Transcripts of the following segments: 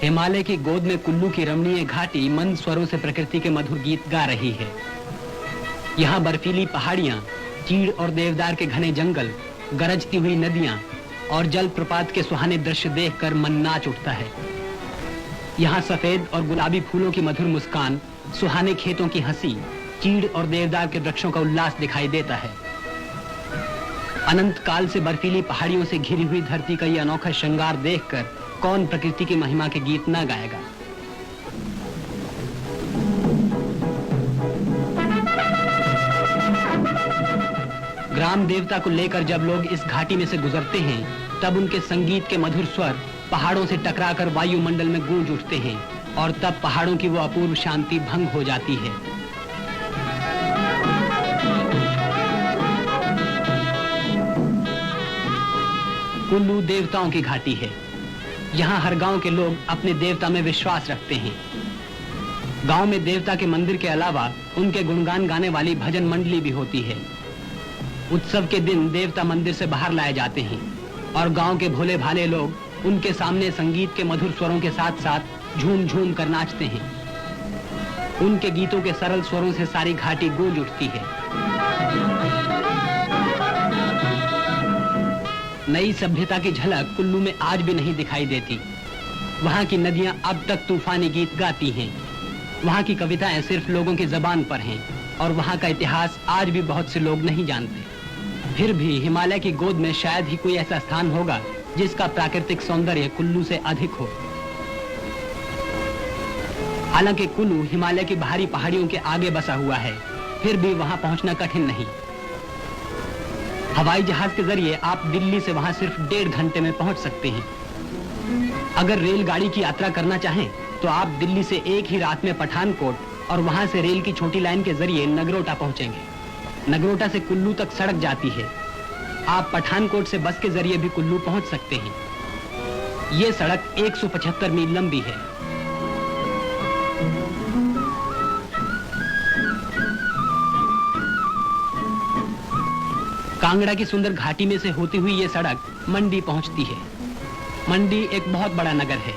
हिमालय की गोद में कुल्लू की रमणीय घाटी मंद स्वरों से प्रकृति के मधुर गीत गा रही है। यहाँ बर्फीली पहाड़ियाँ, चीड़ और देवदार के घने जंगल, गरजती हुई नदियाँ और जलप्रपात के सुहाने दृश्य देखकर मन नाच उठता है। यहाँ सफेद और गुलाबी फूलों की मधुर मुस्कान, सुहाने खेतों की हंसी, चीड़ और देवदार के वृक्षों का उल्लास दिखाई देता है। अनंत काल से बर्फीली पहाड़ियों से घिरी हुई धरती का यह अनोखा श्रृंगार देखकर कौन प्रकृति की महिमा के गीत ना गाएगा। ग्राम देवता को लेकर जब लोग इस घाटी में से गुजरते हैं, तब उनके संगीत के मधुर स्वर पहाड़ों से टकराकर वायुमंडल में गूंज उठते हैं और तब पहाड़ों की वो अपूर्व शांति भंग हो जाती है। कुल्लू देवताओं की घाटी है। यहाँ हर गांव के लोग अपने देवता में विश्वास रखते हैं। गांव में देवता के मंदिर के अलावा उनके गुणगान गाने वाली भजन मंडली भी होती है। उत्सव के दिन देवता मंदिर से बाहर लाए जाते हैं और गांव के भोले भाले लोग उनके सामने संगीत के मधुर स्वरों के साथ साथ झूम झूम कर नाचते हैं। उनके गीतों के सरल स्वरों से सारी घाटी गूंज उठती है। नई सभ्यता की झलक कुल्लू में आज भी नहीं दिखाई देती। वहाँ की नदियाँ अब तक तूफानी गीत गाती हैं। वहाँ की कविताएं सिर्फ लोगों की जबान पर हैं और वहाँ का इतिहास आज भी बहुत से लोग नहीं जानते। फिर भी हिमालय की गोद में शायद ही कोई ऐसा स्थान होगा जिसका प्राकृतिक सौंदर्य कुल्लू से अधिक हो। हालांकि कुल्लू हिमालय की बाहरी पहाड़ियों के आगे बसा हुआ है, फिर भी वहाँ पहुँचना कठिन नहीं। हवाई जहाज के जरिए आप दिल्ली से वहां सिर्फ 1.5 घंटे में पहुंच सकते हैं। अगर रेलगाड़ी की यात्रा करना चाहें तो आप दिल्ली से एक ही रात में पठानकोट और वहां से रेल की छोटी लाइन के जरिए नगरोटा पहुंचेंगे। नगरोटा से कुल्लू तक सड़क जाती है। आप पठानकोट से बस के जरिए भी कुल्लू पहुंच सकते हैं। ये सड़क 175 मील लंबी है। कांगड़ा की सुंदर घाटी में से होती हुई ये सड़क मंडी पहुंचती है। मंडी एक बहुत बड़ा नगर है।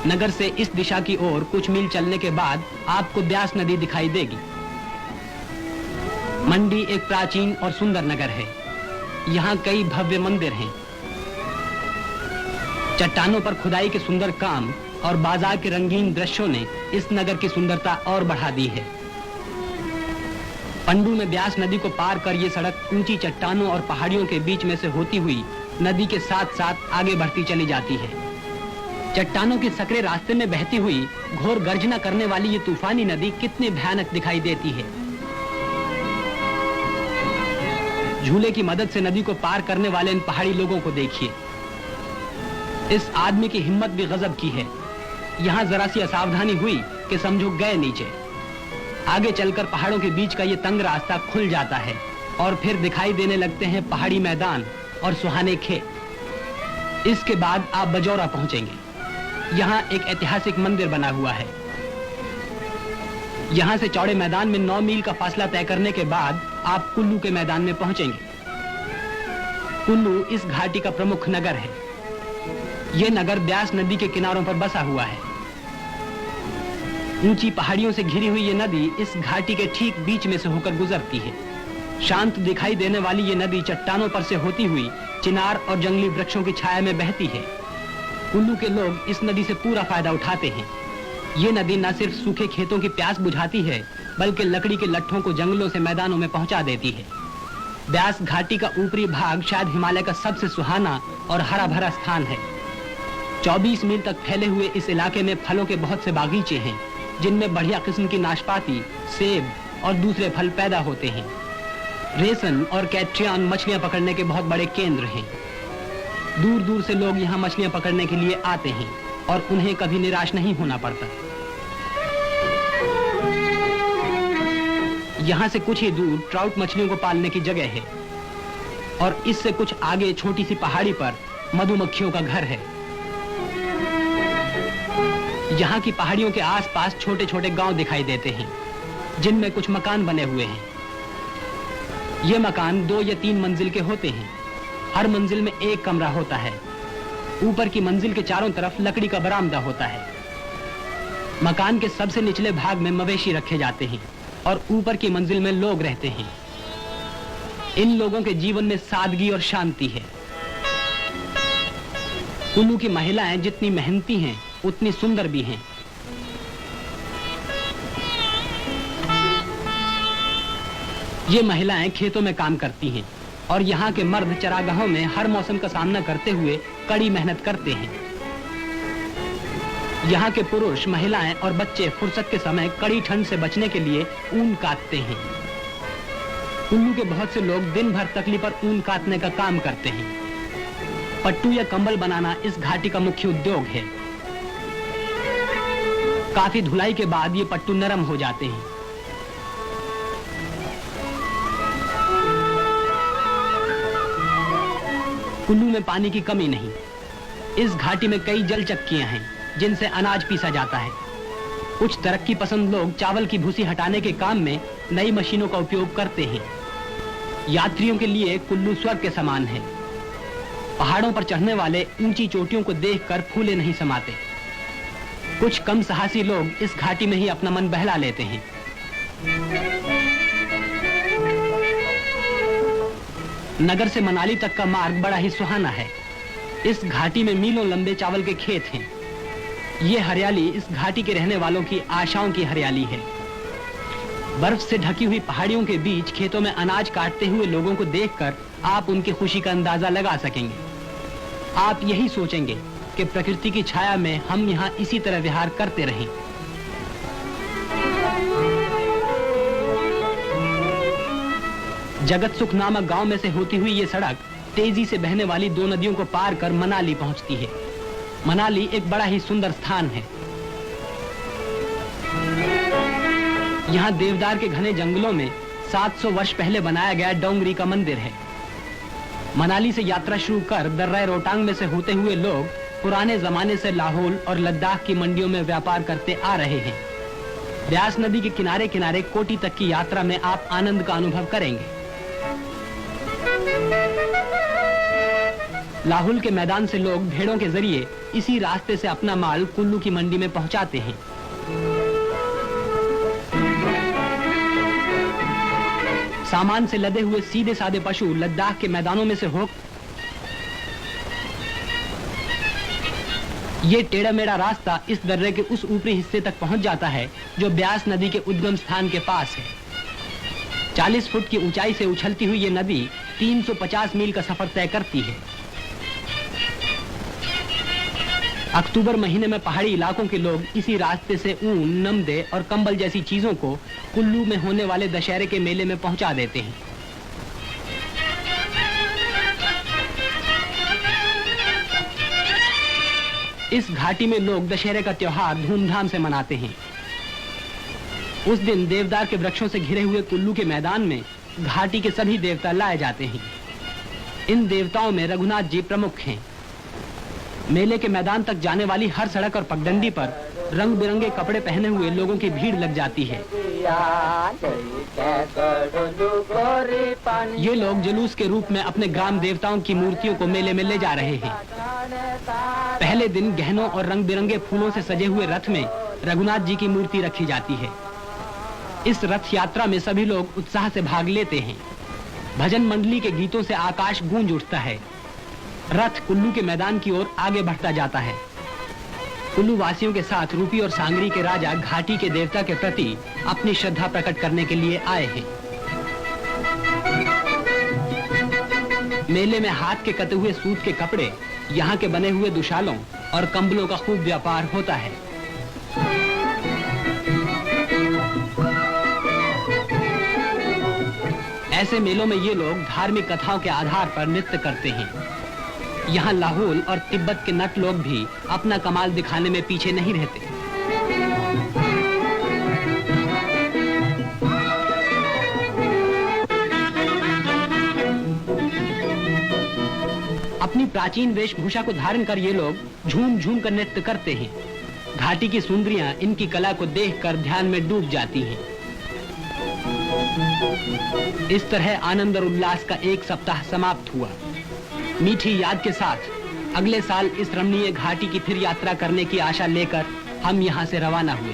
नगर से इस दिशा की ओर कुछ मील चलने के बाद आपको ब्यास नदी दिखाई देगी। मंडी एक प्राचीन और सुंदर नगर है। यहाँ कई भव्य मंदिर हैं। चट्टानों पर खुदाई के सुंदर काम और बाजार के रंगीन दृश्यों ने इस नगर की सुंदरता और बढ़ा दी है। पंडू में ब्यास नदी को पार कर ये सड़क ऊंची चट्टानों और पहाड़ियों के बीच में से होती हुई नदी के साथ साथ आगे बढ़ती चली जाती है। चट्टानों के सकरे रास्ते में बहती हुई घोर गर्जना करने वाली ये तूफानी नदी कितनी भयानक दिखाई देती है। झूले की मदद से नदी को पार करने वाले इन पहाड़ी लोगों को देखिए। इस आदमी की हिम्मत भी गजब की है। यहाँ जरा सी असावधानी हुई कि समझो गए नीचे। आगे चलकर पहाड़ों के बीच का ये तंग रास्ता खुल जाता है और फिर दिखाई देने लगते हैं पहाड़ी मैदान और सुहाने खेत। इसके बाद आप बजौरा पहुंचेंगे। यहाँ एक ऐतिहासिक मंदिर बना हुआ है। यहाँ से चौड़े मैदान में 9 मील का फासला तय करने के बाद आप कुल्लू के मैदान में पहुंचेंगे। कुल्लू इस घाटी का प्रमुख नगर है। यह नगर ब्यास नदी के किनारों पर बसा हुआ है। ऊंची पहाड़ियों से घिरी हुई ये नदी इस घाटी के ठीक बीच में से होकर गुजरती है। शांत दिखाई देने वाली ये नदी चट्टानों पर से होती हुई चिनार और जंगली वृक्षों की छाया में बहती है। कुल्लू के लोग इस नदी से पूरा फायदा उठाते हैं। ये नदी न सिर्फ सूखे खेतों की प्यास बुझाती है, बल्कि लकड़ी के लट्ठों को जंगलों से मैदानों में पहुंचा देती है। ब्यास घाटी का ऊपरी भाग शायद हिमालय का सबसे सुहाना और हरा भरा स्थान है। 24 मील तक फैले हुए इस इलाके में फलों के बहुत से बागीचे हैं, जिनमें बढ़िया किस्म की नाशपाती, सेब और दूसरे फल पैदा होते हैं। रेसन और कैट्रियान मछलियां पकड़ने के बहुत बड़े केंद्र हैं। दूर दूर से लोग यहाँ मछलियां पकड़ने के लिए आते हैं और उन्हें कभी निराश नहीं होना पड़ता। यहाँ से कुछ ही दूर ट्राउट मछलियों को पालने की जगह है और इससे कुछ आगे छोटी सी पहाड़ी पर मधुमक्खियों का घर है। यहाँ की पहाड़ियों के आसपास छोटे छोटे गांव दिखाई देते हैं, जिनमें कुछ मकान बने हुए हैं। ये मकान 2 या 3 मंजिल के होते हैं। हर मंजिल में एक कमरा होता है। ऊपर की मंजिल के चारों तरफ लकड़ी का बरामदा होता है। मकान के सबसे निचले भाग में मवेशी रखे जाते हैं और ऊपर की मंजिल में लोग रहते हैं। इन लोगों के जीवन में सादगी और शांति है। कुल्लू की महिलाएं जितनी मेहनती हैं, उतनी सुंदर भी हैं। ये महिलाएं खेतों में काम करती हैं और यहाँ के मर्द चरागाहों में हर मौसम का सामना करते हुए कड़ी मेहनत करते हैं। यहाँ के पुरुष, महिलाएं और बच्चे फुर्सत के समय कड़ी ठंड से बचने के लिए ऊन काटते हैं। कुल्लू के बहुत से लोग दिन भर तकली पर ऊन काटने का काम करते हैं। पट्टू या कंबल बनाना इस घाटी का मुख्य उद्योग है। काफी धुलाई के बाद ये पट्टू नरम हो जाते हैं। कुल्लू में पानी की कमी नहीं। इस घाटी में कई जल चक्कियां हैं जिनसे अनाज पीसा जाता है। कुछ तरक्की पसंद लोग चावल की भूसी हटाने के काम में नई मशीनों का उपयोग करते हैं। यात्रियों के लिए कुल्लू स्वर्ग के समान है। पहाड़ों पर चढ़ने वाले ऊंची चोटियों को देखकर फूले नहीं समाते। कुछ कम साहसी लोग इस घाटी में ही अपना मन बहला लेते हैं। नगर से मनाली तक का मार्ग बड़ा ही सुहाना है। इस घाटी में मीलों लंबे चावल के खेत हैं। ये हरियाली इस घाटी के रहने वालों की आशाओं की हरियाली है। बर्फ से ढकी हुई पहाड़ियों के बीच खेतों में अनाज काटते हुए लोगों को देखकर आप उनकी खुशी का अंदाजा लगा सकेंगे। आप यही सोचेंगे कि प्रकृति की छाया में हम यहाँ इसी तरह विहार करते रहें। जगत सुख नामक गांव में से होती हुई ये सड़क तेजी से बहने वाली दो नदियों को पार कर मनाली पहुंचती है। मनाली एक बड़ा ही सुंदर स्थान है। यहाँ देवदार के घने जंगलों में 700 वर्ष पहले बनाया गया डोंगरी का मंदिर है। मनाली से यात्रा शुरू कर दर्रा रोहतांग में से होते हुए लोग पुराने जमाने से लाहौल और लद्दाख की मंडियों में व्यापार करते आ रहे हैं। ब्यास नदी के किनारे किनारे कोटी तक की यात्रा में आप आनंद का अनुभव करेंगे। लाहौल के मैदान से लोग भेड़ों के जरिए इसी रास्ते से अपना माल कुल्लू की मंडी में पहुंचाते हैं। सामान से लदे हुए सीधे साधे पशु लद्दाख के मैदानों में से हो ये टेढ़ा मेढ़ा रास्ता इस दर्रे के उस ऊपरी हिस्से तक पहुंच जाता है जो ब्यास नदी के उद्गम स्थान के पास है। 40 फुट की ऊंचाई से उछलती हुई ये नदी 350 मील का सफर तय करती है। अक्टूबर महीने में पहाड़ी इलाकों के लोग इसी रास्ते से ऊन, नमदे और कंबल जैसी चीजों को कुल्लू में होने वाले दशहरे के मेले में पहुंचा देते हैं। इस घाटी में लोग दशहरे का त्योहार धूमधाम से मनाते हैं। उस दिन देवदार के वृक्षों से घिरे हुए कुल्लू के मैदान में घाटी के सभी देवता लाए जाते हैं। इन देवताओं में रघुनाथ जी प्रमुख हैं। मेले के मैदान तक जाने वाली हर सड़क और पगडंडी पर रंग बिरंगे कपड़े पहने हुए लोगों की भीड़ लग जाती है। ये लोग जुलूस के रूप में अपने ग्राम देवताओं की मूर्तियों को मेले में ले जा रहे हैं। पहले दिन गहनों और रंग बिरंगे फूलों से सजे हुए रथ में रघुनाथ जी की मूर्ति रखी जाती है। इस रथ यात्रा में सभी लोग उत्साह से भाग लेते हैं। भजन मंडली के गीतों से आकाश गूंज उठता है। रथ कुल्लू के मैदान की ओर आगे बढ़ता जाता है। कुल्लू वासियों के साथ रूपी और सांगरी के राजा घाटी के देवता के प्रति अपनी श्रद्धा प्रकट करने के लिए आए हैं। मेले में हाथ के कते हुए सूत के कपड़े, यहाँ के बने हुए दुशालों और कंबलों का खूब व्यापार होता है। ऐसे मेलों में ये लोग धार्मिक कथाओं के आधार पर नृत्य करते हैं। यहाँ लाहौल और तिब्बत के नट लोग भी अपना कमाल दिखाने में पीछे नहीं रहते। अपनी प्राचीन वेशभूषा को धारण कर ये लोग झूम झूम कर नृत्य करते हैं। घाटी की सुंदरियां इनकी कला को देखकर ध्यान में डूब जाती हैं। इस तरह आनंद और उल्लास का एक सप्ताह समाप्त हुआ। मीठी याद के साथ अगले साल इस रमणीय घाटी की फिर यात्रा करने की आशा लेकर हम यहाँ से रवाना हुए।